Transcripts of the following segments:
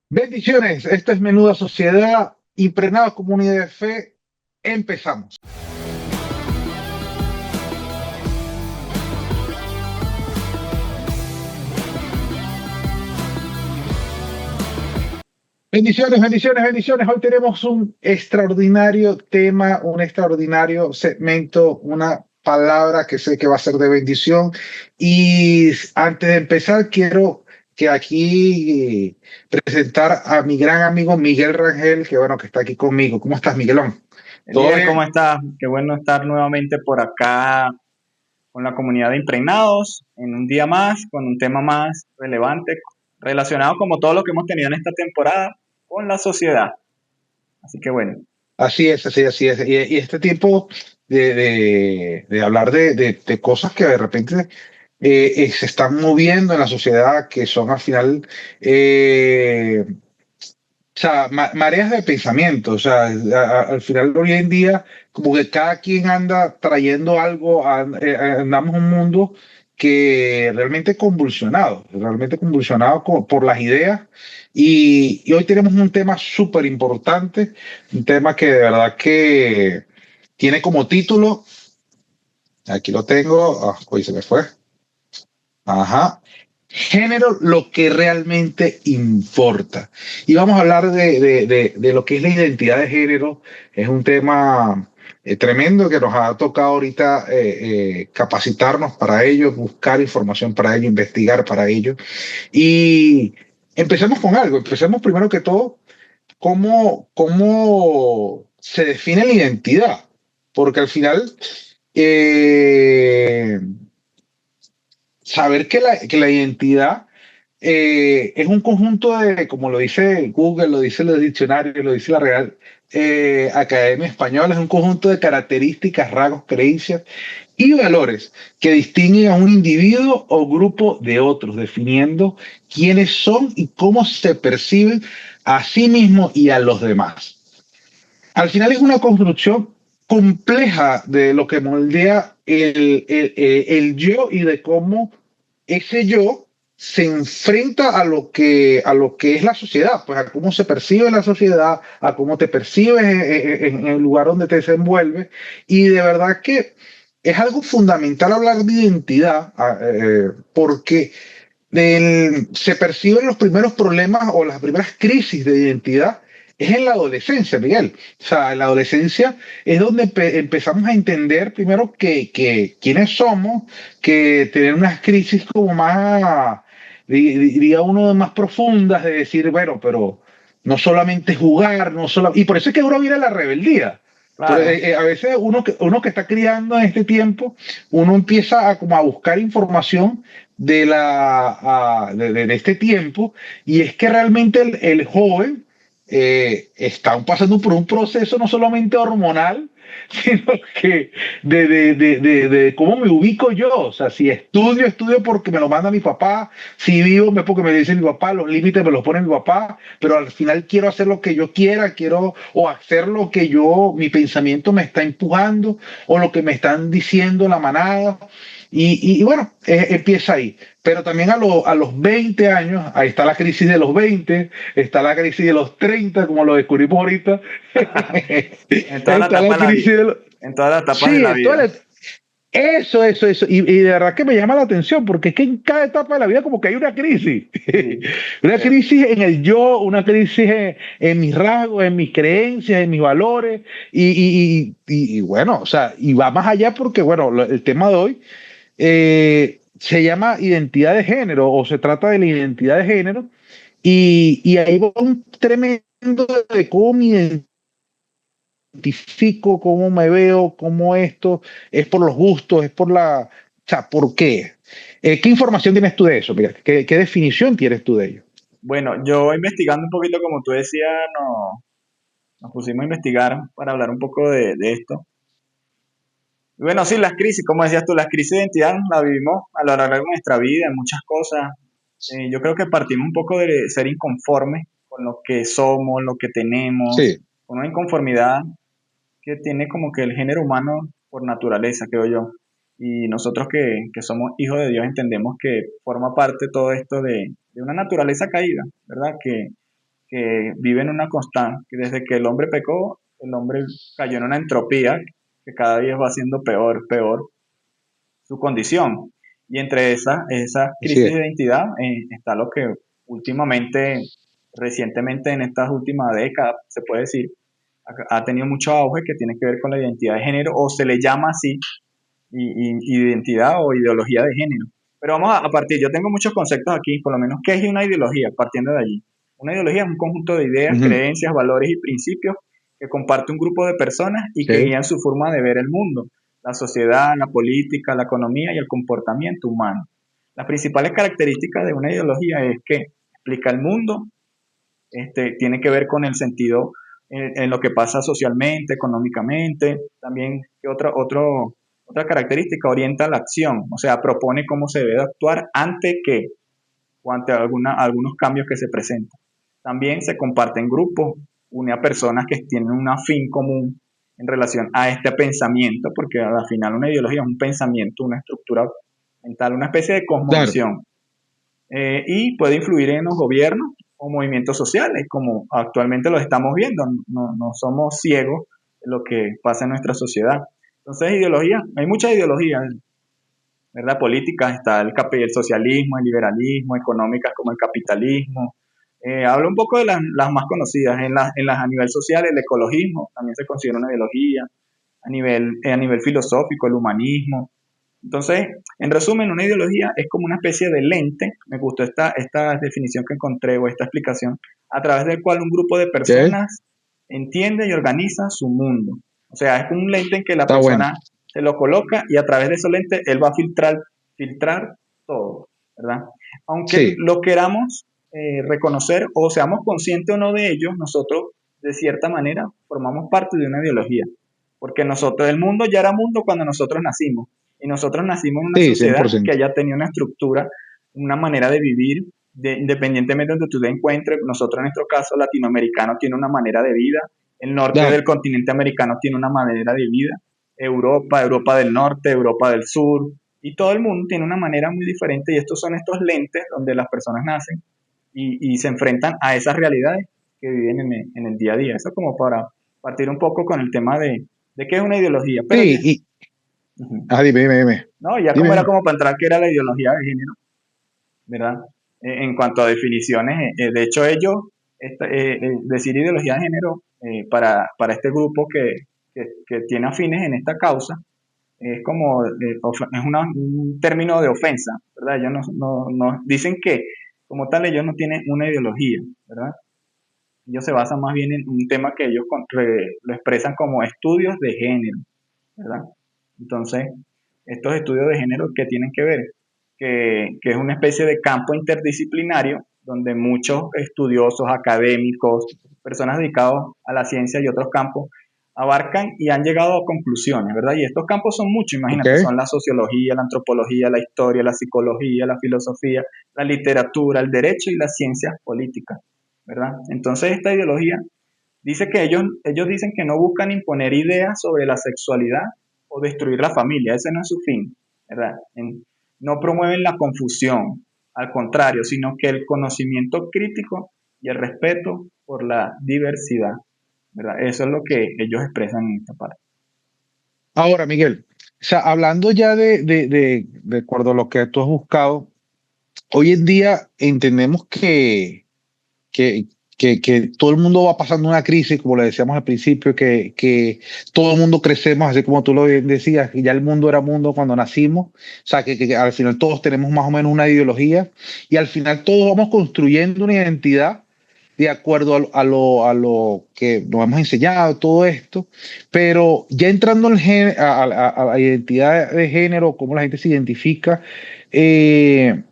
Bendiciones, esto es Menuda Sociedad, impregnada comunidad de fe. Empezamos. Bendiciones, bendiciones, bendiciones. Hoy tenemos un extraordinario tema, un extraordinario segmento, una palabra que sé que va a ser de bendición. Y antes de empezar, quiero que aquí presentar a mi gran amigo Miguel Rangel, que bueno, que está aquí conmigo. ¿Cómo estás, Miguelón? ¿Todo Elías, ¿cómo bien? estás? Qué bueno estar nuevamente por acá con la comunidad de Impregnados, en un día más, con un tema más relevante, relacionado como todo lo que hemos tenido en esta temporada con la sociedad. Así que bueno, Así es, así es, así es. Y este tipo de hablar de cosas que de repente se están moviendo en la sociedad, que son al final, o sea, mareas de pensamiento. O sea, al final hoy en día, como que cada quien anda trayendo algo, andamos en un mundo que realmente convulsionado por las ideas. Y hoy tenemos un tema súper importante, un tema que de verdad que tiene como título, aquí lo tengo, hoy se me fue, ajá, género, lo que realmente importa. Y vamos a hablar de lo que es la identidad de género. Es un tema tremendo que nos ha tocado ahorita capacitarnos para ello, buscar información para ello, investigar para ello. Y empecemos con algo. Empecemos primero que todo, cómo se define la identidad. Porque al final, eh, saber que la identidad es un conjunto de, como lo dice Google, lo dice los diccionarios, lo dice la Real Academia Española, es un conjunto de características, rasgos, creencias y valores que distinguen a un individuo o grupo de otros, definiendo quiénes son y cómo se perciben a sí mismos y a los demás. Al final es una construcción compleja de lo que moldea el yo y de cómo ese yo se enfrenta a lo que es la sociedad, pues a cómo se percibe la sociedad, a cómo te percibes en el lugar donde te desenvuelves. Y de verdad que es algo fundamental hablar de identidad, porque se perciben los primeros problemas o las primeras crisis de identidad es en la adolescencia, Miguel. O sea, en la adolescencia es donde empezamos a entender primero que quiénes somos, que tener unas crisis como más, diría uno, más profundas, de decir, bueno, pero no solamente jugar, no solo... Y por eso es que uno viene a la rebeldía. claro, A veces uno que está criando en este tiempo, uno empieza a, como a buscar información de este tiempo, y es que realmente el joven está pasando por un proceso no solamente hormonal, sino que de cómo me ubico yo. O sea, si estudio, estudio porque me lo manda mi papá, si vivo, es porque me dice mi papá, los límites me los pone mi papá, pero al final quiero hacer lo que yo quiera, quiero o hacer lo que yo, mi pensamiento me está empujando o lo que me están diciendo la manada. Y bueno, empieza ahí. Pero también a los 20 años, ahí está la crisis de los 20, está la crisis de los 30, como lo descubrimos ahorita. en toda la Está etapa la de la vida, crisis de los... en todas las etapas de Sí, la vida. eso. Y de verdad que me llama la atención, porque es que en cada etapa de la vida como que hay una crisis. Sí, Una eh, crisis en el yo, una crisis en mis rasgos, en mis creencias, en mis valores. Y bueno, o sea, y va más allá porque, bueno, el tema de hoy se llama identidad de género o se trata de la identidad de género y ahí va un tremendo de cómo me identifico, cómo me veo, cómo esto es por los gustos, es por la... O sea, ¿por qué? ¿Qué información tienes tú de eso? Mira, ¿qué definición tienes tú de ello? bueno, yo investigando un poquito, como tú decías, nos pusimos a investigar para hablar un poco de esto. Bueno, sí, las crisis, como decías tú, las crisis de identidad las vivimos a lo largo de nuestra vida, en muchas cosas. Yo creo que partimos un poco de ser inconformes con lo que somos, lo que tenemos, Sí, con una inconformidad que tiene como que el género humano por naturaleza, creo yo. Y nosotros que somos hijos de Dios entendemos que forma parte todo esto de una naturaleza caída, ¿verdad? que vive en una constante, que desde que el hombre pecó, el hombre cayó en una entropía que cada día va haciendo peor, peor su condición. Y entre esas Así crisis es. de identidad está lo que últimamente, recientemente en estas últimas décadas, se puede decir, ha tenido mucho auge que tiene que ver con la identidad de género, o se le llama así, identidad o ideología de género. Pero vamos a partir, yo tengo muchos conceptos aquí, por lo menos, ¿qué es una ideología? Partiendo de allí. Una ideología es un conjunto de ideas, Ujú. creencias, valores y principios que comparte un grupo de personas y que Sí, guían su forma de ver el mundo, la sociedad, la política, la economía y el comportamiento humano. Las principales características de una ideología es que explica el mundo, tiene que ver con el sentido en lo que pasa socialmente, económicamente, también que otra característica orienta la acción, o sea, propone cómo se debe actuar ante que o ante algunos cambios que se presentan. También se comparte en grupos, une a personas que tienen un fin común en relación a este pensamiento, porque al final una ideología es un pensamiento, una estructura mental, una especie de claro. cosmovisión, y puede influir en los gobiernos o movimientos sociales, como actualmente lo estamos viendo. No somos ciegos de lo que pasa en nuestra sociedad. Entonces, ideología, hay muchas ideologías, ¿verdad? Políticas, está el socialismo, el liberalismo, económicas como el capitalismo. Hablo un poco de las más conocidas. En las a nivel social, el ecologismo también se considera una ideología. A nivel filosófico, el humanismo. Entonces, en resumen, una ideología es como una especie de lente, me gustó esta definición que encontré o esta explicación, a través del cual un grupo de Ok, personas entiende y organiza su mundo. O sea, es un lente en que la está bueno. persona se lo coloca y a través de ese lente él va a filtrar todo, ¿verdad? Aunque Sí, lo queramos reconocer o seamos conscientes o no de ello, nosotros de cierta manera formamos parte de una ideología, porque nosotros, el mundo ya era mundo cuando nosotros nacimos. Y nosotros nacimos en una sí, cien sociedad por que ciento. ya tenía una estructura, una manera de vivir, independientemente de donde tú te encuentres. Nosotros, en nuestro caso, latinoamericano tiene una manera de vida, el norte Claro. del continente americano tiene una manera de vida, Europa del norte, Europa del sur, y todo el mundo tiene una manera muy diferente. Y estos son estos lentes donde las personas nacen y se enfrentan a esas realidades que viven en el día a día. Eso como para partir un poco con el tema de qué es una ideología. Pero ya, Sí, y. uh-huh. Ah, dime, dime, dime. No, ya Dime, como era dime. como para entrar que era la ideología de género, ¿verdad? En cuanto a definiciones, de hecho ellos, decir ideología de género para este grupo que tiene afines en esta causa, es como, es un término de ofensa, ¿verdad? Ellos dicen que como tal ellos no tienen una ideología, ¿verdad? Ellos se basan más bien en un tema que ellos lo expresan como estudios de género, ¿verdad? Entonces, estos estudios de género que tienen que ver, que es una especie de campo interdisciplinario donde muchos estudiosos, académicos, personas dedicadas a la ciencia y otros campos abarcan y han llegado a conclusiones, ¿verdad? Y estos campos son muchos, Ok. imagínate, son la sociología, la antropología, la historia, la psicología, la filosofía, la literatura, el derecho y las ciencias políticas, ¿verdad? Entonces esta ideología dice que ellos dicen que no buscan imponer ideas sobre la sexualidad o destruir la familia, ese no es su fin, ¿verdad? No promueven la confusión, al contrario, sino que el conocimiento crítico y el respeto por la diversidad, ¿verdad? Eso es lo que ellos expresan en esta parte. Ahora, Miguel, o sea, hablando ya de acuerdo a lo que tú has buscado, hoy en día entendemos que, que todo el mundo va pasando una crisis, como le decíamos al principio, que todo el mundo crecemos, así como tú lo decías, que ya el mundo era mundo cuando nacimos, o sea, que al final todos tenemos más o menos una ideología y al final todos vamos construyendo una identidad de acuerdo a lo que nos hemos enseñado, todo esto, pero ya entrando a la identidad de género, cómo la gente se identifica, eh,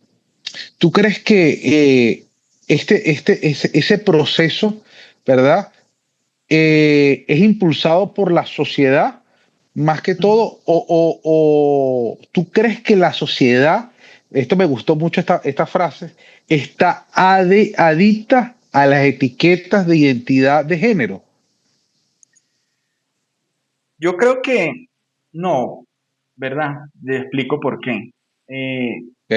¿tú crees que ese proceso, ¿verdad? Es impulsado por la sociedad más que todo, o tú crees que la sociedad, esto me gustó mucho esta frase, está adicta a las etiquetas de identidad de género? Yo creo que no, ¿verdad? Le explico por qué. Eh, ¿Ok?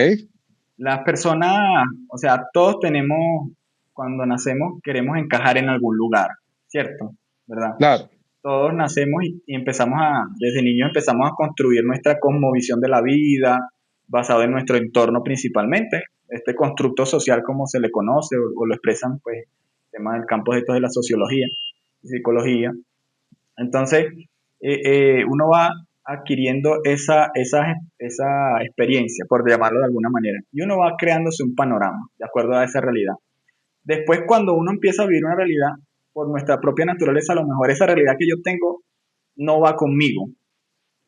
las personas, o sea, todos tenemos cuando nacemos queremos encajar en algún lugar, ¿cierto? ¿Verdad? Claro, Todos nacemos y empezamos desde niños empezamos a construir nuestra cosmovisión de la vida, basado en nuestro entorno principalmente, este constructo social como se le conoce o lo expresan, pues, temas del campo de estos de la sociología y psicología. Entonces, uno va adquiriendo esa experiencia, por llamarlo de alguna manera, y uno va creándose un panorama de acuerdo a esa realidad. Después, cuando uno empieza a vivir una realidad por nuestra propia naturaleza, a lo mejor esa realidad que yo tengo no va conmigo,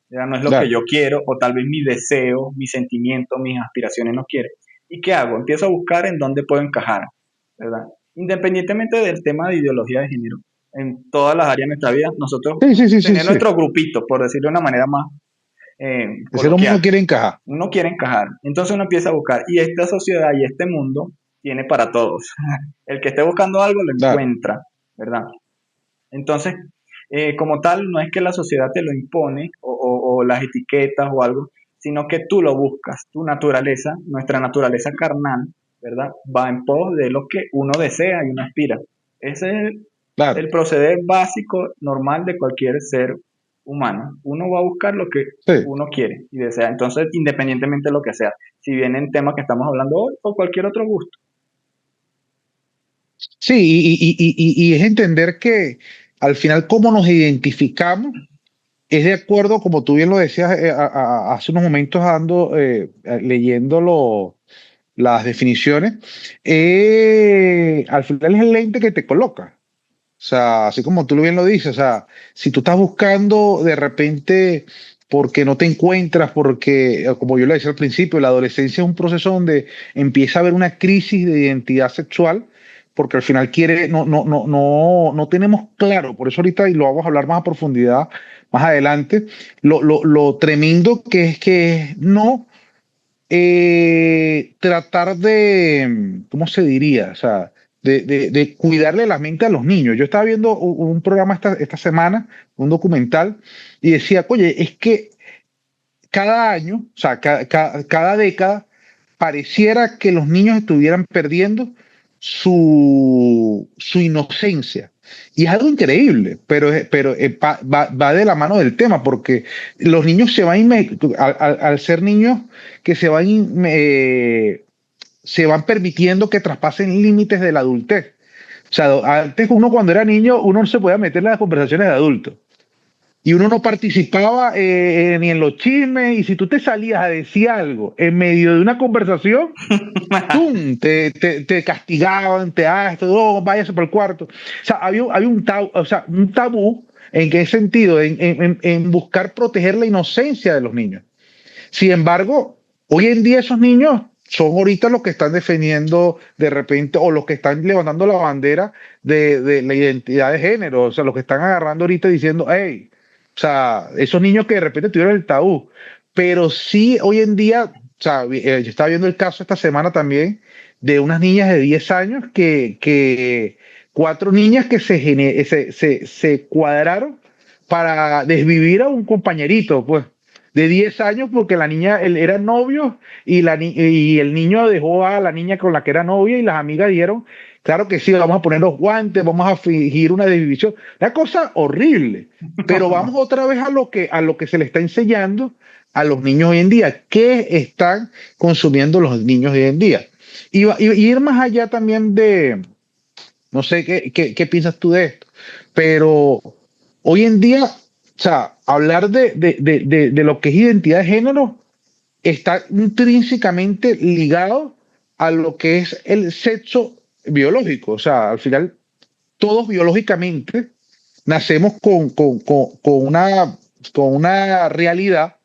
ya no es lo que claro. yo quiero, o tal vez mi deseo, mis sentimientos, mis aspiraciones no quieren. ¿Y qué hago? Empiezo a buscar en dónde puedo encajar, ¿verdad? Independientemente del tema de ideología de género, en todas las áreas de nuestra vida, nosotros Sí, sí, sí, sí, tener sí. nuestro grupito, por decirlo de una manera más El ser humano coloquial. quiere encajar. Uno quiere encajar, entonces uno empieza a buscar, y esta sociedad y este mundo tiene para todos. El que esté buscando algo lo Claro. encuentra, ¿verdad? Entonces, como tal, no es que la sociedad te lo impone o las etiquetas o algo, sino que tú lo buscas. Tu naturaleza, nuestra naturaleza carnal, ¿verdad? Va en pos de lo que uno desea y uno aspira. Ese es Claro. el proceder básico, normal de cualquier ser humano. Uno va a buscar lo que Sí. uno quiere y desea. Entonces, independientemente de lo que sea, si vienen temas que estamos hablando hoy o cualquier otro gusto. Sí, y es entender que al final cómo nos identificamos es de acuerdo, como tú bien lo decías hace unos momentos leyendo las definiciones, al final es el lente que te coloca. O sea, así como tú bien lo dices, o sea, si tú estás buscando de repente porque no te encuentras, porque, como yo le decía al principio, la adolescencia es un proceso donde empieza a haber una crisis de identidad sexual, porque al final no tenemos claro, por eso ahorita, y lo vamos a hablar más a profundidad más adelante, lo tremendo que es no tratar de, ¿cómo se diría? O sea, de cuidarle la mente a los niños. Yo estaba viendo un programa esta semana, un documental, y decía, oye, es que cada año, o sea, cada década, pareciera que los niños estuvieran perdiendo su inocencia. Y es algo increíble, va de la mano del tema, porque los niños al ser niños que se van permitiendo que traspasen límites de la adultez. O sea, antes uno cuando era niño, uno no se podía meter en las conversaciones de adultos. Y uno no participaba ni en los chismes, y si tú te salías a decir algo en medio de una conversación, ¡tum! Te castigaban, esto, no, váyase por el cuarto. O sea, había un tabú en qué sentido, en buscar proteger la inocencia de los niños. Sin embargo, hoy en día esos niños son ahorita los que están defendiendo de repente, o los que están levantando la bandera de la identidad de género, o sea, los que están agarrando ahorita diciendo, hey, o sea, esos niños que de repente tuvieron el tabú, pero sí hoy en día, o sea, yo estaba viendo el caso esta semana también de unas niñas de 10 años que cuatro niñas que se cuadraron para desvivir a un compañerito, pues de 10 años, porque la niña, él era novio, y el niño dejó a la niña con la que era novia, y las amigas dijeron, claro que sí, vamos a poner los guantes, vamos a fingir una división. Una cosa horrible, pero vamos otra vez a lo que se le está enseñando a los niños hoy en día. ¿Qué están consumiendo los niños hoy en día? Y ir más allá también no sé qué piensas tú de esto, pero hoy en día, o sea, hablar de lo que es identidad de género está intrínsecamente ligado a lo que es el sexo biológico. O sea, al final, todos biológicamente nacemos con una realidad,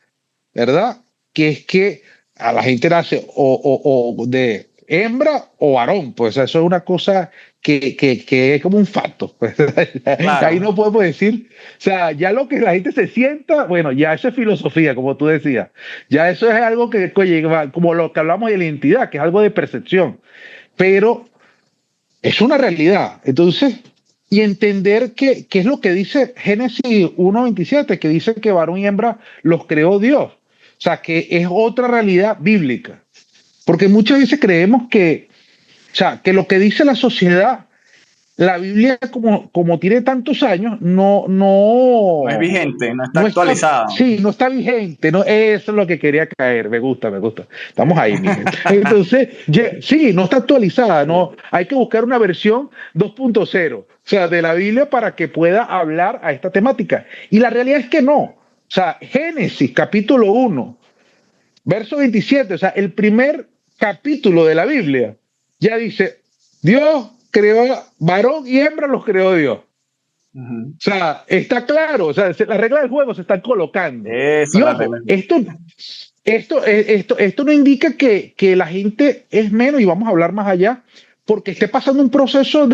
¿verdad? Que es que a la gente nace o de hembra o varón, pues eso es una cosa que es como un facto. Pues. Ahí Claro, no podemos decir, o sea, ya lo que la gente se sienta, bueno, ya eso es filosofía, como tú decías, ya eso es algo que, oye, como lo que hablamos de la identidad, que es algo de percepción, pero es una realidad. Entonces, y entender que es lo que dice Génesis 1:27, que dice que varón y hembra los creó Dios. O sea, que es otra realidad bíblica. Porque muchas veces creemos que sea, que lo que dice la sociedad, la Biblia como tiene tantos años, No es no, vigente, no está no está, actualizada. sí, no está vigente, no, eso es lo que quería caer, me gusta, me gusta. Estamos ahí, Miguel. Entonces, sí, no está actualizada, no, hay que buscar una versión 2.0, o sea, de la Biblia para que pueda hablar a esta temática. Y la realidad es que no. O sea, Génesis capítulo 1, verso 27, o sea, el primer capítulo de la Biblia, ya dice, Dios creó, varón y hembra los creó Dios. Ujú. O sea, está claro, o sea, las reglas del juego se están colocando. Eso Y es la ojo, regla. esto no indica que la gente es menos, y vamos a hablar más allá, porque esté pasando un proceso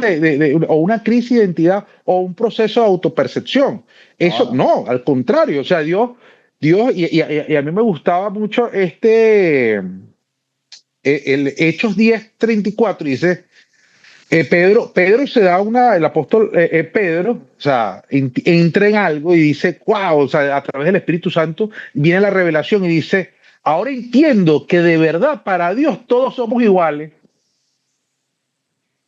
o una crisis de identidad o un proceso de autopercepción. No, Eso, no. no, al contrario, o sea, y a mí me gustaba mucho el Hechos 10:34, dice, Pedro se da el apóstol Pedro, o sea, entra en algo y dice, wow, o sea, a través del Espíritu Santo viene la revelación y dice, ahora entiendo que de verdad para Dios todos somos iguales.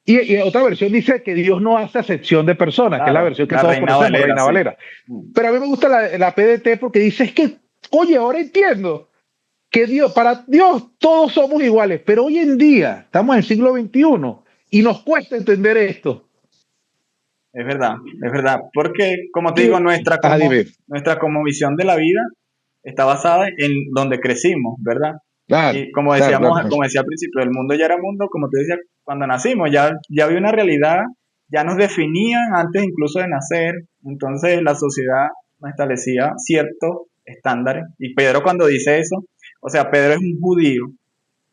Y otra versión dice que Dios no hace acepción de personas, que es la Claro, versión que la todos Reina conocemos, Valera, Reina sí. Valera. Pero a mí me gusta la PDT porque dice, es que, oye, ahora entiendo que para Dios todos somos iguales, pero hoy en día estamos en el siglo XXI y nos cuesta entender esto. Es verdad, porque como te digo, Que, dime. nuestra como visión de la vida está basada en donde crecimos, ¿verdad? Claro, Y como claro, decíamos, claro. como decía al principio, el mundo ya era mundo, como te decía, cuando nacimos, ya había una realidad, ya nos definían antes incluso de nacer, entonces la sociedad nos establecía ciertos estándares. Y Pedro cuando dice eso, o sea, Pedro es un judío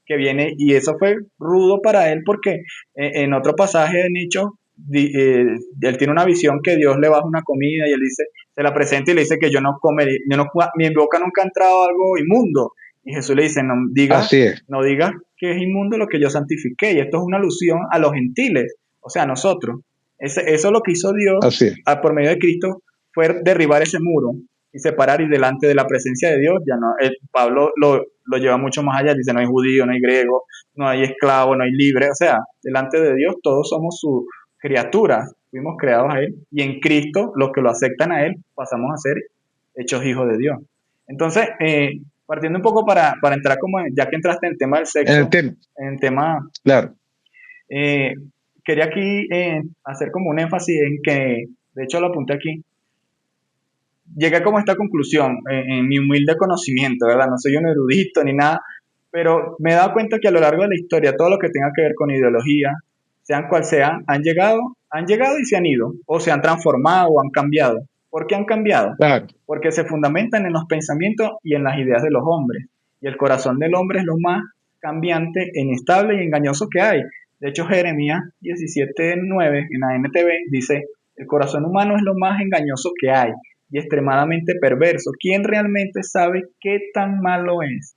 que viene, y eso fue rudo para él porque en otro pasaje de Nicho, él tiene una visión que Dios le baja una comida y él dice, se la presenta y le dice que yo no comeré, mi boca nunca ha entrado algo inmundo. Y Jesús le dice, Así es, no digas que es inmundo lo que yo santifiqué. Y esto es una alusión a los gentiles, o sea, a nosotros. Eso es lo que hizo Dios así es. por medio de Cristo, fue derribar ese muro y separar y delante de la presencia de Dios, ya no, Pablo lo lleva mucho más allá, dice no hay judío, no hay griego, no hay esclavo, no hay libre, o sea, delante de Dios todos somos sus criaturas, fuimos creados a Él y en Cristo los que lo aceptan a Él pasamos a ser hechos hijos de Dios. Entonces, partiendo un poco para entrar como, ya que entraste en el tema del En el sexo, tema, en el tema, claro. eh, quería aquí hacer como un énfasis en que, de hecho lo apunté aquí, llegué como a esta conclusión en mi humilde conocimiento, ¿verdad? No soy un erudito ni nada, pero me he dado cuenta que a lo largo de la historia, todo lo que tenga que ver con ideología, sean cual sean, han llegado y se han ido, o se han transformado o han cambiado. ¿Por qué han cambiado? Claro, Porque se fundamentan en los pensamientos y en las ideas de los hombres. Y el corazón del hombre es lo más cambiante, inestable y engañoso que hay. De hecho, Jeremías 17:9 en la NTV dice, el corazón humano es lo más engañoso que hay y extremadamente perverso. ¿Quién realmente sabe qué tan malo es?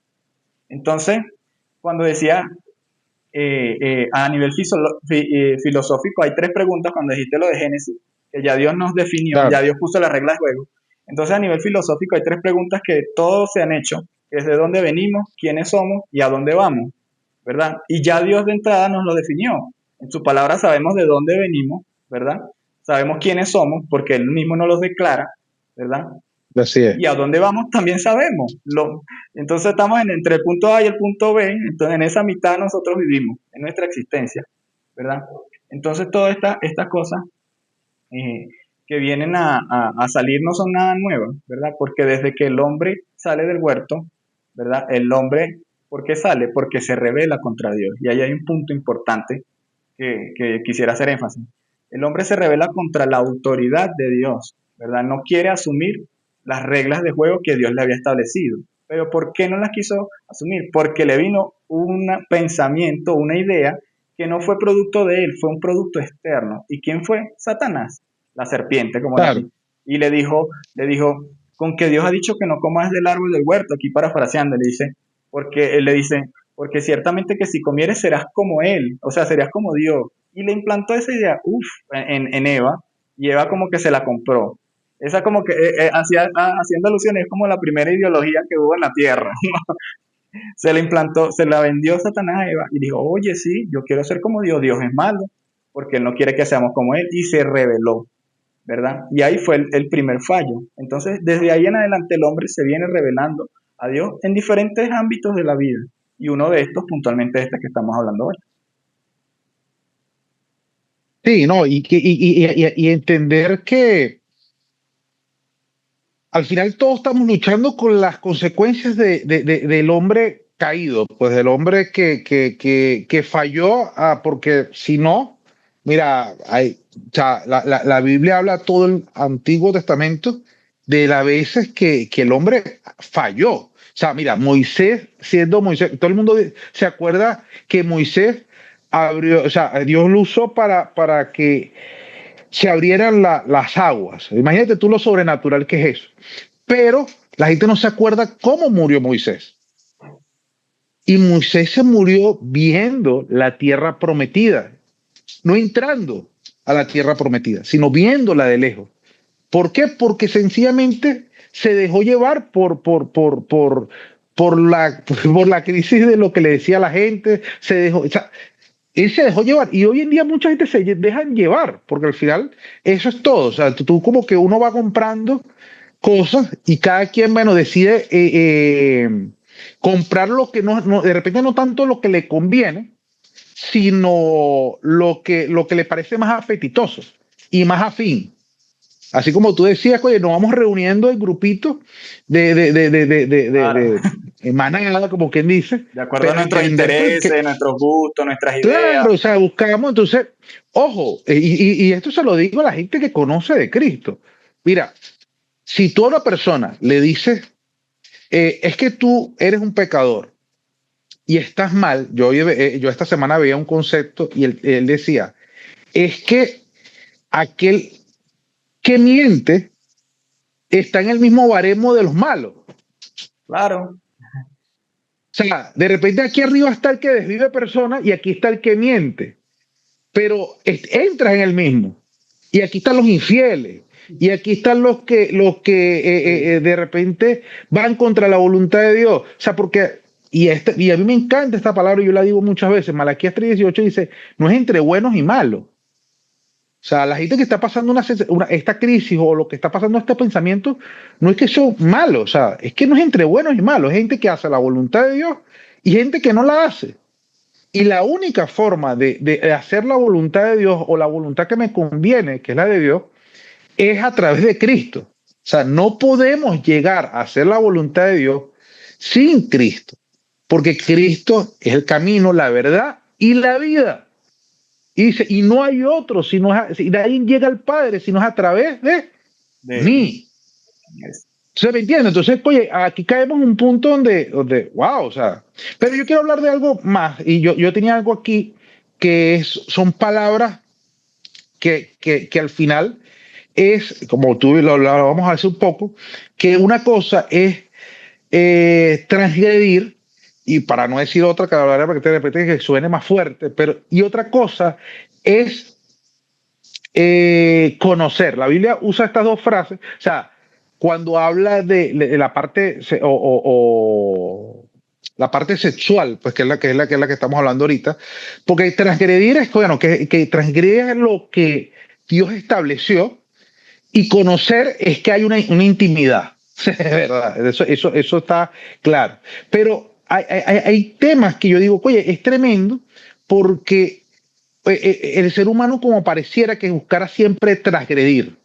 Entonces, cuando decía a nivel filosófico, hay tres preguntas cuando dijiste lo de Génesis, que ya Dios nos definió, ya claro. Dios puso las reglas de juego. Entonces, a nivel filosófico, hay tres preguntas que todos se han hecho, que es de dónde venimos, quiénes somos y a dónde vamos, ¿verdad? Y ya Dios de entrada nos lo definió. En su palabra sabemos de dónde venimos, ¿verdad? Sabemos quiénes somos porque Él mismo nos los declara, ¿verdad? Así es. Y a dónde vamos también sabemos. Entonces estamos entre el punto A y el punto B, entonces en esa mitad nosotros vivimos, en nuestra existencia, ¿verdad? Entonces todas estas cosas eh, que vienen a salir no son nada nuevas, ¿verdad? Porque desde que el hombre sale del huerto, ¿verdad? El hombre, ¿por qué sale? Porque se rebela contra Dios. Y ahí hay un punto importante que quisiera hacer énfasis. El hombre se rebela contra la autoridad de Dios, ¿verdad? No quiere asumir las reglas de juego que Dios le había establecido. Pero ¿por qué no las quiso asumir? Porque le vino un pensamiento, una idea que no fue producto de él, fue un producto externo. ¿Y quién fue? Satanás, la serpiente, como la Claro, dice. Y le dijo, con que Dios ha dicho que no comas del árbol del huerto, aquí parafraseando, le dice, porque él le dice, porque ciertamente que si comieres serás como Él, o sea, serías como Dios. Y le implantó esa idea, en Eva, y Eva como que se la compró. Esa como que, haciendo alusiones, es como la primera ideología que hubo en la Tierra. Se la implantó, se la vendió Satanás a Eva y dijo, oye, sí, yo quiero ser como Dios, Dios es malo, porque Él no quiere que seamos como Él, y se rebeló, ¿verdad? Y ahí fue el primer fallo. Entonces, desde ahí en adelante el hombre se viene rebelando a Dios en diferentes ámbitos de la vida, y uno de estos puntualmente es este que estamos hablando hoy. Sí, no, y entender que al final todos estamos luchando con las consecuencias del hombre caído, pues del hombre que falló, porque si no, mira, o sea, la Biblia habla todo el Antiguo Testamento de las veces que el hombre falló. O sea, mira, Moisés, siendo Moisés, todo el mundo se acuerda que Moisés abrió, o sea, Dios lo usó para que se abrieran las aguas. Imagínate tú lo sobrenatural que es eso. Pero la gente no se acuerda cómo murió Moisés. Y Moisés se murió viendo la tierra prometida, no entrando a la tierra prometida, sino viéndola de lejos. ¿Por qué? Porque sencillamente se dejó llevar por la crisis de lo que le decía la gente, se dejó, o sea, él se dejó llevar y hoy en día mucha gente se dejan llevar porque al final eso es todo, o sea, tú como que uno va comprando cosas y cada quien, bueno, decide comprar lo que de repente no tanto lo que le conviene, sino lo que le parece más apetitoso y más afín. Así como tú decías, oye, nos vamos reuniendo en grupitos Claro, de manada, como quien dice, de acuerdo a pero nuestros entender que, intereses, nuestros gustos, nuestras ideas. claro, o sea, buscamos, entonces, ojo, y esto se lo digo a la gente que conoce de Cristo. Mira, si tú a una persona le dices, es que tú eres un pecador y estás mal, yo esta semana veía un concepto y él decía, es que aquel que miente está en el mismo baremo de los malos. O Claro, sea, de repente aquí arriba está el que desvive personas y aquí está el que miente, pero entras en el mismo. Y aquí están los infieles. Y aquí están los que sí, de repente van contra la voluntad de Dios. O sea, porque, y a mí me encanta esta palabra, yo la digo muchas veces, Malaquías 3:18 dice, no es entre buenos y malos. O sea, la gente que está pasando esta crisis o lo que está pasando este pensamiento, no es que son malos, o sea, es que no es entre buenos y malos, es gente que hace la voluntad de Dios y gente que no la hace. Y la única forma de hacer la voluntad de Dios o la voluntad que me conviene, que es la de Dios, es a través de Cristo. O sea, no podemos llegar a hacer la voluntad de Dios sin Cristo, porque Cristo es el camino, la verdad y la vida. Y dice, y no hay otro, si nadie llega al Padre, sino es a través de de él. mí. ¿Se me entiende? Entonces, oye, aquí caemos en un punto wow, o sea, pero yo quiero hablar de algo más, y yo tenía algo aquí son palabras que al final es, como tú lo vamos a hacer un poco, que una cosa es transgredir, y para no decir otra, que hablaré para que te repite que suene más fuerte, pero y otra cosa es conocer. La Biblia usa estas dos frases, o sea, cuando habla de la parte la parte sexual, pues que es la que estamos hablando ahorita, porque transgredir es, bueno, que transgredir es lo que Dios estableció y conocer es que hay una intimidad, es verdad, eso está claro. Pero hay temas que yo digo, oye, es tremendo porque el ser humano como pareciera que buscara siempre transgredir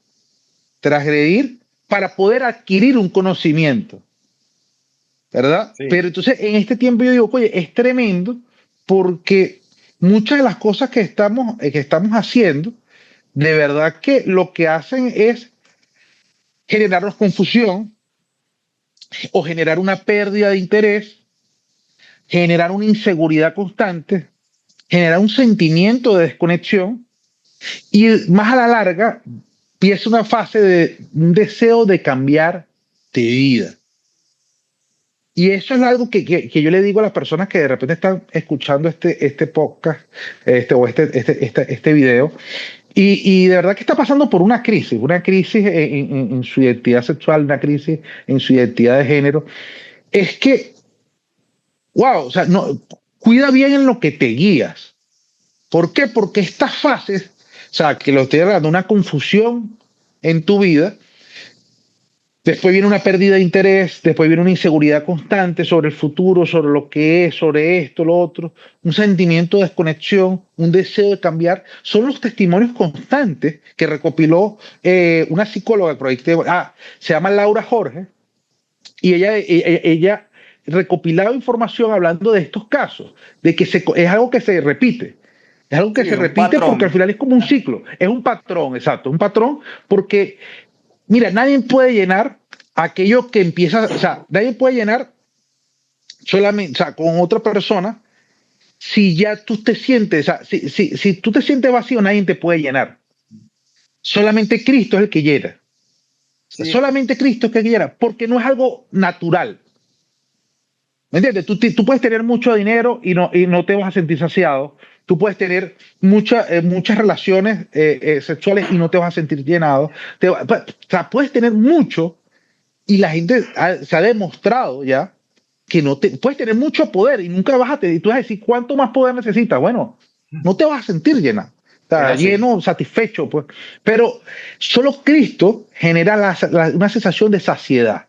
para poder adquirir un conocimiento, ¿verdad? Sí, Pero entonces en este tiempo yo digo, oye, es tremendo porque muchas de las cosas que estamos haciendo, de verdad que lo que hacen es generarnos confusión o generar una pérdida de interés, generar una inseguridad constante, generar un sentimiento de desconexión y más a la larga empieza una fase de un deseo de cambiar de vida. Y eso es algo que yo le digo a las personas que de repente están escuchando este podcast o este video. Y de verdad que está pasando por una crisis en su identidad sexual, una crisis en su identidad de género. Es que wow, o sea, no, cuida bien en lo que te guías. ¿Por qué? Porque estas fases, o sea, que lo estoy hablando, una confusión en tu vida. Después viene una pérdida de interés, después viene una inseguridad constante sobre el futuro, sobre lo que es, sobre esto, lo otro, un sentimiento de desconexión, un deseo de cambiar. Son los testimonios constantes que recopiló una psicóloga, se llama Laura Jorge, y ella recopilaba información hablando de estos casos, de que es algo que se repite. Es algo que Sí, se un repite porque al patrón. final es como un ciclo, es un patrón, exacto, un patrón porque mira, nadie puede llenar aquello que empieza, o sea, nadie puede llenar solamente, o sea, con otra persona si ya tú te sientes, o sea, si tú te sientes vacío, nadie te puede llenar. Solamente Cristo es el que llena. Sí, Solamente Cristo es el que llena, porque no es algo natural. ¿Me entiendes? Tú puedes tener mucho dinero y no te vas a sentir saciado. Tú puedes tener muchas relaciones sexuales y no te vas a sentir llenado. O sea, puedes tener mucho y la gente se ha demostrado ya que no te puedes tener mucho poder y nunca vas a tener, y tú vas a decir, ¿cuánto más poder necesitas? Bueno, no te vas a sentir llena, o es sea, así. lleno, satisfecho, pues. Pero solo Cristo genera una sensación de saciedad.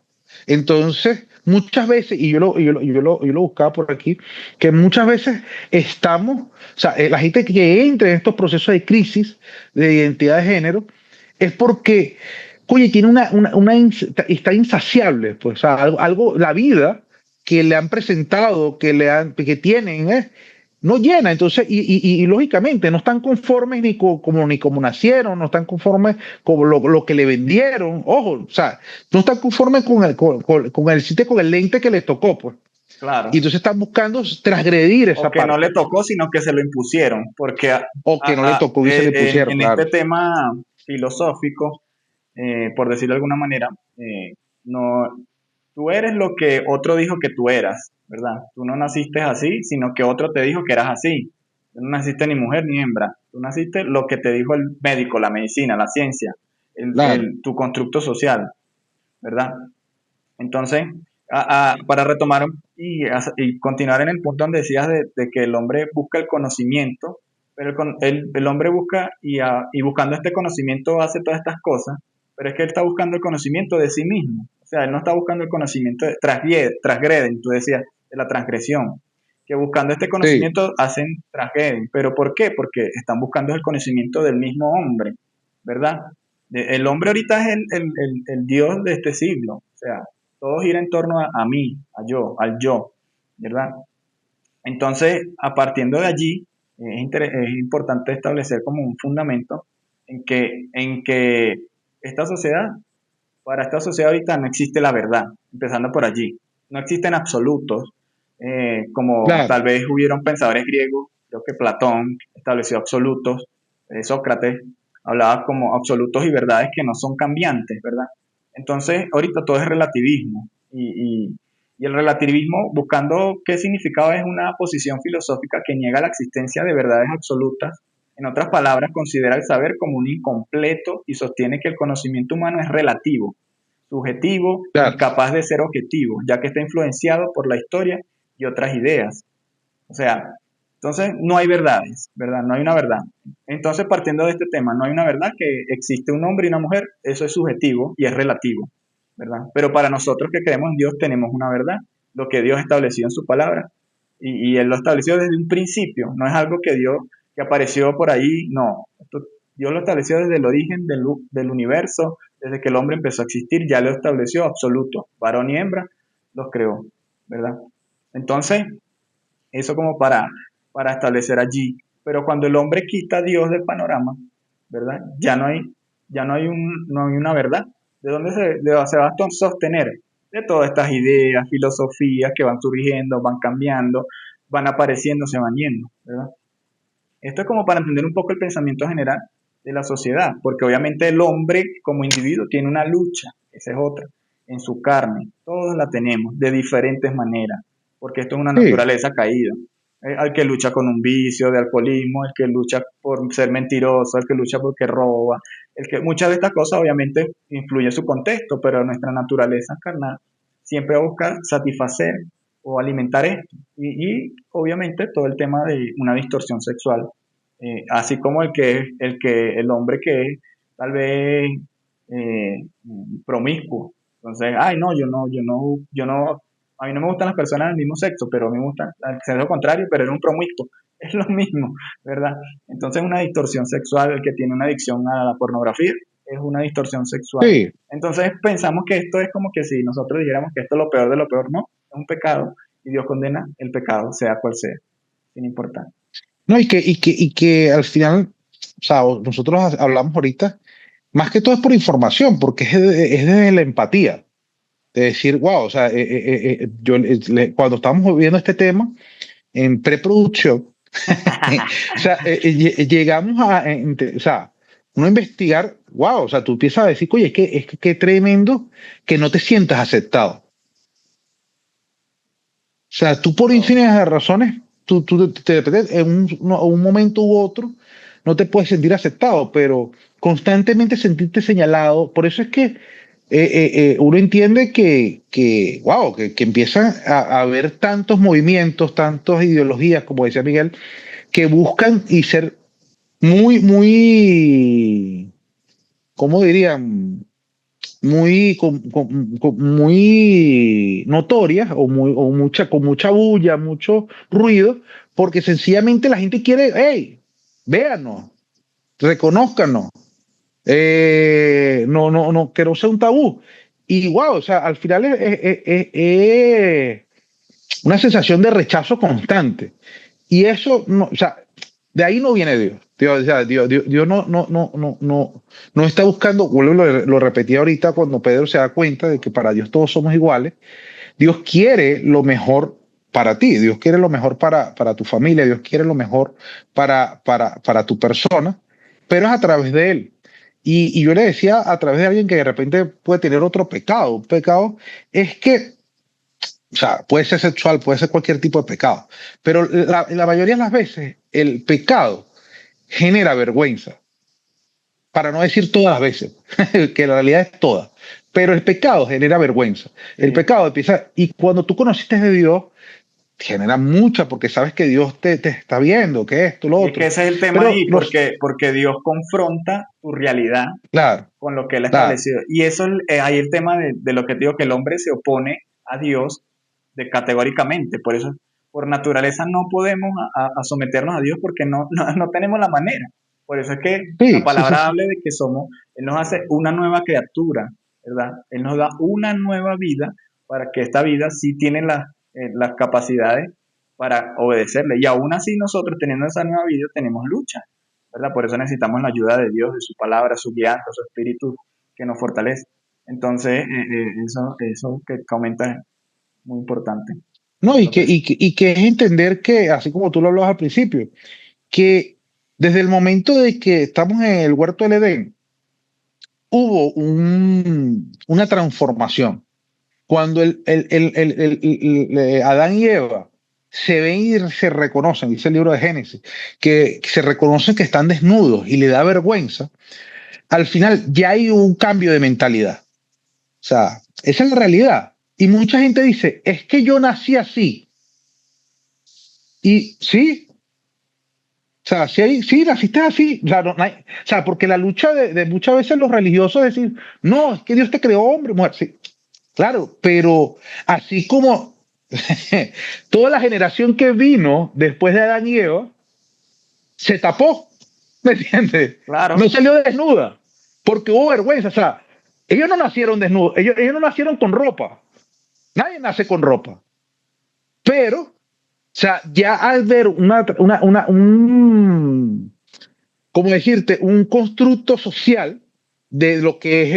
Entonces, muchas veces, yo lo buscaba por aquí, que muchas veces estamos, o sea, la gente que entra en estos procesos de crisis de identidad de género es porque oye, tiene está insaciable, pues, o sea, la vida que le han presentado, que tienen, no llena, entonces, y lógicamente no están conformes ni como nacieron, no están conformes con lo que le vendieron, ojo, o sea, no están conformes con el lente que les tocó, pues, y Claro. entonces están buscando transgredir O esa que no le parte, tocó, sino que se lo impusieron, porque o que no le tocó y se le pusieron, en este claro. tema filosófico, por decirlo de alguna manera, no, tú eres lo que otro dijo que tú eras, ¿verdad? Tú no naciste así, sino que otro te dijo que eras así. Tú no naciste ni mujer ni hembra, tú naciste lo que te dijo el médico, la medicina, la ciencia, Claro. tu constructo social, ¿verdad? Entonces, para retomar y continuar en el punto donde decías de que el hombre busca el conocimiento, pero el hombre busca y buscando este conocimiento hace todas estas cosas, pero es que él está buscando el conocimiento de sí mismo. O sea, él no está buscando el conocimiento transgreden, tú decías, de la transgresión. Que buscando este Sí, conocimiento hacen transgreden. ¿Pero por qué? Porque están buscando el conocimiento del mismo hombre, ¿verdad? El hombre ahorita es el Dios de este siglo. O sea, todo gira en torno a mí, a yo, al yo, ¿verdad? Entonces, a partir de allí, es importante establecer como un fundamento en que esta sociedad, para esta sociedad ahorita no existe la verdad, empezando por allí. No existen absolutos, como claro. tal vez hubieron pensadores griegos, creo que Platón estableció absolutos, Sócrates hablaba como absolutos y verdades que no son cambiantes, ¿verdad? Entonces, ahorita todo es relativismo y el relativismo, buscando qué significado es una posición filosófica que niega la existencia de verdades absolutas. En otras palabras, considera el saber como un incompleto y sostiene que el conocimiento humano es relativo, subjetivo, Claro. incapaz de ser objetivo, ya que está influenciado por la historia y otras ideas. O sea, entonces no hay verdades, ¿verdad? No hay una verdad. Entonces, partiendo de este tema, no hay una verdad que existe un hombre y una mujer, eso es subjetivo y es relativo, ¿verdad? Pero para nosotros que creemos en Dios tenemos una verdad, lo que Dios estableció en su palabra. Y Él lo estableció desde un principio, no es algo que Dios, que apareció por ahí, no. Dios lo estableció desde el origen del universo, desde que el hombre empezó a existir, ya lo estableció absoluto, varón y hembra, los creó, ¿verdad? Entonces, eso como para establecer allí. Pero cuando el hombre quita a Dios del panorama, ¿verdad? Ya no hay, no hay una verdad. ¿De dónde se va a sostener? De todas estas ideas, filosofías que van surgiendo, van cambiando, van apareciendo, se van yendo, ¿verdad? Esto es como para entender un poco el pensamiento general de la sociedad, porque obviamente el hombre como individuo tiene una lucha, esa es otra, en su carne, todos la tenemos de diferentes maneras, porque esto es una Sí, naturaleza caída. Al que lucha con un vicio de alcoholismo, el que lucha por ser mentiroso, el que lucha porque roba, muchas de estas cosas obviamente influye su contexto, pero nuestra naturaleza carnal siempre va a buscar satisfacer o alimentar esto. Y obviamente todo el tema de una distorsión sexual, así como el hombre que es tal vez promiscuo. Entonces, ay, no, a mí no me gustan las personas del mismo sexo, pero a mí me gusta el sexo contrario, pero era un promiscuo. Es lo mismo, ¿verdad? Entonces, una distorsión sexual, el que tiene una adicción a la pornografía, es una distorsión sexual. Sí. Entonces, pensamos que esto es como que si nosotros dijéramos que esto es lo peor de lo peor, no, es un pecado y Dios condena el pecado, sea cual sea, sin importar. No, y que al final, o sea, nosotros hablamos ahorita, más que todo es por información, porque es de la empatía, de decir, wow, o sea, cuando estábamos viendo este tema en preproducción, o sea, llegamos o sea, uno a investigar, wow, o sea, tú empiezas a decir, oye, es que qué tremendo que no te sientas aceptado. O sea, tú por Oh, infinidad de razones, en un momento u otro no te puedes sentir aceptado, pero constantemente sentirte señalado. Por eso es que uno entiende wow, que empiezan a haber tantos movimientos, tantas ideologías, como decía Miguel, que buscan y ser muy, muy, ¿cómo dirían? Muy, muy notorias con mucha bulla, mucho ruido, porque sencillamente la gente quiere, hey, véanos, reconózcanos, que no sea un tabú. Y wow, o sea, al final es una sensación de rechazo constante. Y eso, no, o sea, de ahí no viene Dios. Dios, o sea, Dios no está buscando, lo repetí ahorita cuando Pedro se da cuenta de que para Dios todos somos iguales. Dios quiere lo mejor para ti, Dios quiere lo mejor para tu familia, Dios quiere lo mejor para tu persona, pero es a través de Él. Y yo le decía a través de alguien que de repente puede tener otro pecado. Un pecado es que, o sea, puede ser sexual, puede ser cualquier tipo de pecado, pero la mayoría de las veces el pecado genera vergüenza, para no decir todas las veces, que la realidad es toda, pero el pecado genera vergüenza. El sí. pecado empieza, y cuando tú conociste de Dios, genera mucha, porque sabes que Dios te está viendo, que esto, lo Y es que otro. ese es el tema Pero ahí, porque Dios confronta tu realidad claro, con lo que Él ha claro, establecido. Y eso es ahí el tema de lo que te digo, que el hombre se opone a Dios categóricamente. Por eso, por naturaleza, no podemos a someternos a Dios porque no tenemos la manera. Por eso es que la sí, palabra sí. habla de que Él nos hace una nueva criatura, ¿verdad? Él nos da una nueva vida para que esta vida sí tiene las capacidades para obedecerle. Y aún así nosotros teniendo esa nueva vida tenemos lucha, ¿verdad? Por eso necesitamos la ayuda de Dios, de su palabra, su guianza, su espíritu que nos fortalece. Entonces, eso que comentas es muy importante en No, el y que, proceso. y, que, y que es entender que, así como tú lo hablabas al principio, que desde el momento de que estamos en el huerto del Edén, hubo una transformación. Cuando Adán y Eva se ven y se reconocen, dice el libro de Génesis, que se reconocen que están desnudos y le da vergüenza, al final ya hay un cambio de mentalidad. O sea, esa es la realidad. Y mucha gente dice, es que yo nací así. Y sí, o sea, sí, naciste así. O sea, o sea, porque la lucha de muchas veces los religiosos es decir, no, es que Dios te creó hombre, mujer. Sí, claro, pero así como toda la generación que vino después de Adán y Eva se tapó, ¿me entiendes? No Claro, salió desnuda, porque hubo vergüenza. O sea, ellos no nacieron desnudos, ellos no nacieron con ropa. Nadie nace con ropa. Pero, o sea, ya al ver ¿cómo decirte? Un constructo social de lo que es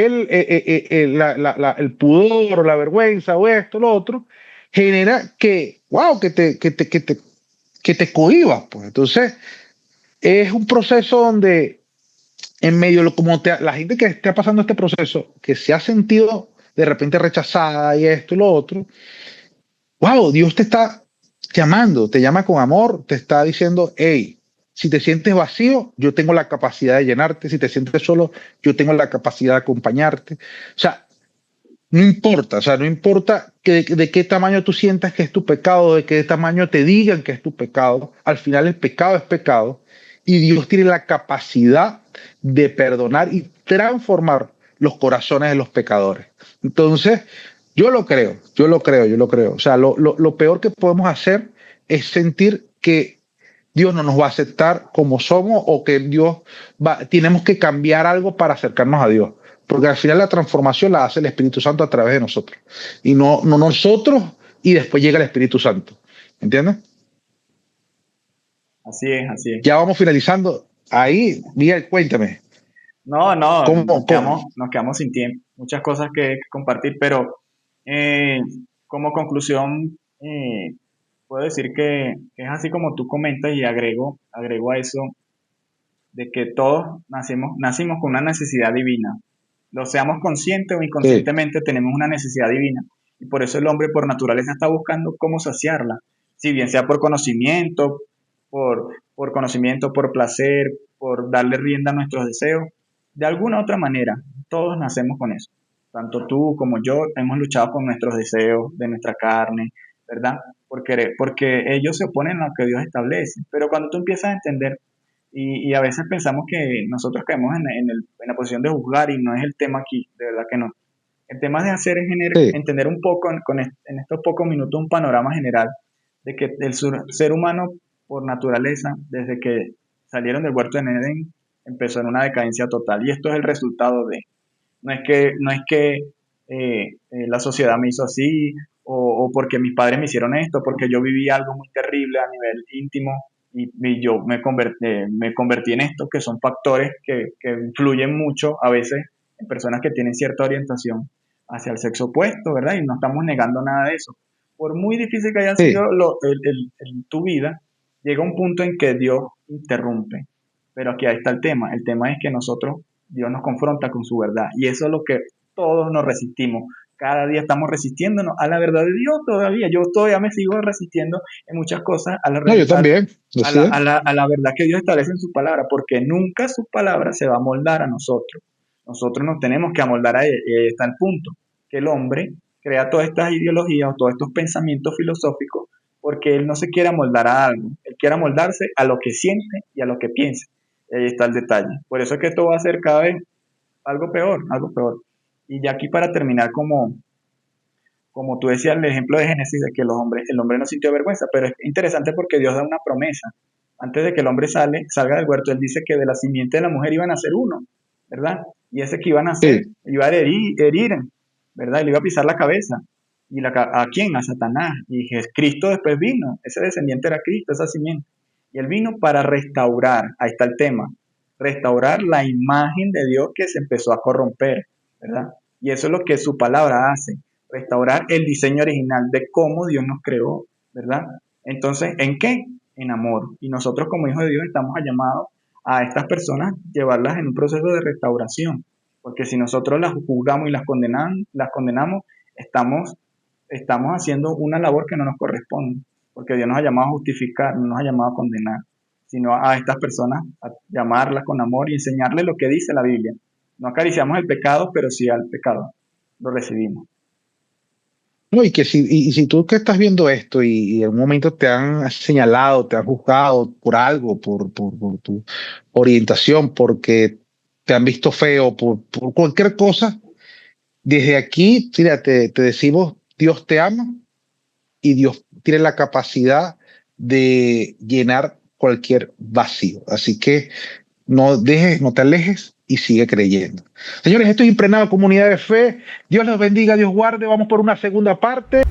el pudor o la vergüenza o esto, lo otro, genera que, wow, que te cohibas. Pues. Entonces, es un proceso donde, en medio de la gente que está pasando este proceso, que se ha sentido de repente rechazada y esto y lo otro, wow, Dios te está llamando, te llama con amor, te está diciendo, hey, si te sientes vacío, yo tengo la capacidad de llenarte, si te sientes solo, yo tengo la capacidad de acompañarte. O sea, No importa, o sea, no importa de qué tamaño tú sientas que es tu pecado, de qué tamaño te digan que es tu pecado, al final el pecado es pecado y Dios tiene la capacidad de perdonar y transformar los corazones de los pecadores. Entonces, yo lo creo, yo lo creo, yo lo creo. O sea, lo peor que podemos hacer es sentir que Dios no nos va a aceptar como somos o que tenemos que cambiar algo para acercarnos a Dios. Porque al final la transformación la hace el Espíritu Santo a través de nosotros. Y no nosotros y después llega el Espíritu Santo. ¿Entiendes? Así es, así es. Ya vamos finalizando. Ahí, Miguel, cuéntame. No, no, ¿Cómo, cómo? nos quedamos sin tiempo. Muchas cosas que compartir, pero eh, como conclusión, puedo decir que es así como tú comentas y agrego a eso de que todos nacimos con una necesidad divina. Lo seamos conscientes o Sí, inconscientemente, tenemos una necesidad divina. Y por eso el hombre por naturaleza está buscando cómo saciarla. Si bien sea por conocimiento, por placer, por darle rienda a nuestros deseos, de alguna otra manera, todos nacemos con eso. Tanto tú como yo hemos luchado con nuestros deseos de nuestra carne, ¿verdad? Porque ellos se oponen a lo que Dios establece. Pero cuando tú empiezas a entender y a veces pensamos que nosotros caemos en la posición de juzgar y no es el tema aquí, de verdad que no. El tema de hacer es sí, entender un poco, en estos pocos minutos, un panorama general de que el ser humano, por naturaleza, desde que salieron del huerto de Edén, empezó en una decadencia total. Y esto es el resultado de, no es que la sociedad me hizo así, o porque mis padres me hicieron esto, porque yo viví algo muy terrible a nivel íntimo y yo me convertí en esto, que son factores que influyen mucho a veces en personas que tienen cierta orientación hacia el sexo opuesto, ¿verdad? Y no estamos negando nada de eso. Por muy difícil que haya sí. sido tu vida, llega un punto en que Dios interrumpe. Pero aquí ahí está el tema. El tema es que Dios nos confronta con su verdad. Y eso es lo que todos nos resistimos. Cada día estamos resistiéndonos a la verdad de Dios todavía. Yo todavía me sigo resistiendo en muchas cosas No, yo también. Yo sé. a la verdad que Dios establece en su palabra, porque nunca su palabra se va a moldar a nosotros. Nosotros nos tenemos que amoldar a él. Y ahí está el punto, que el hombre crea todas estas ideologías o todos estos pensamientos filosóficos porque él no se quiere amoldar a algo, él quiere amoldarse a lo que siente y a lo que piensa. Y ahí está el detalle. Por eso es que esto va a ser cada vez algo peor, algo peor. Y ya aquí para terminar, como tú decías, el ejemplo de Génesis de que el hombre no sintió vergüenza, pero es interesante porque Dios da una promesa. Antes de que el hombre salga del huerto, él dice que de la simiente de la mujer iban a ser uno, ¿verdad? Y ese que iban a hacer, Sí, iba a herir, ¿verdad? Y le iba a pisar la cabeza. ¿A quién? A Satanás. Y Cristo después vino, ese descendiente era Cristo, esa simiente. Y él vino para restaurar, ahí está el tema, restaurar la imagen de Dios que se empezó a corromper, ¿verdad? Y eso es lo que su palabra hace, restaurar el diseño original de cómo Dios nos creó, ¿verdad? Entonces, ¿en qué? En amor. Y nosotros como hijos de Dios estamos llamados a estas personas, llevarlas en un proceso de restauración. Porque si nosotros las juzgamos y las condenamos estamos haciendo una labor que no nos corresponde. Porque Dios nos ha llamado a justificar, no nos ha llamado a condenar, sino a estas personas, a llamarlas con amor y enseñarles lo que dice la Biblia. No acariciamos el pecado, pero sí al pecado. Lo recibimos. no, y si tú que estás viendo esto y en un momento te han señalado, te han juzgado por algo, por tu orientación, porque te han visto feo, por cualquier cosa, desde aquí, mira, te decimos, Dios te ama y Dios tiene la capacidad de llenar cualquier vacío. Así que no dejes, no te alejes y sigue creyendo. Señores, esto es Impregnado Comunidad de Fe. Dios los bendiga, Dios guarde. Vamos por una segunda parte.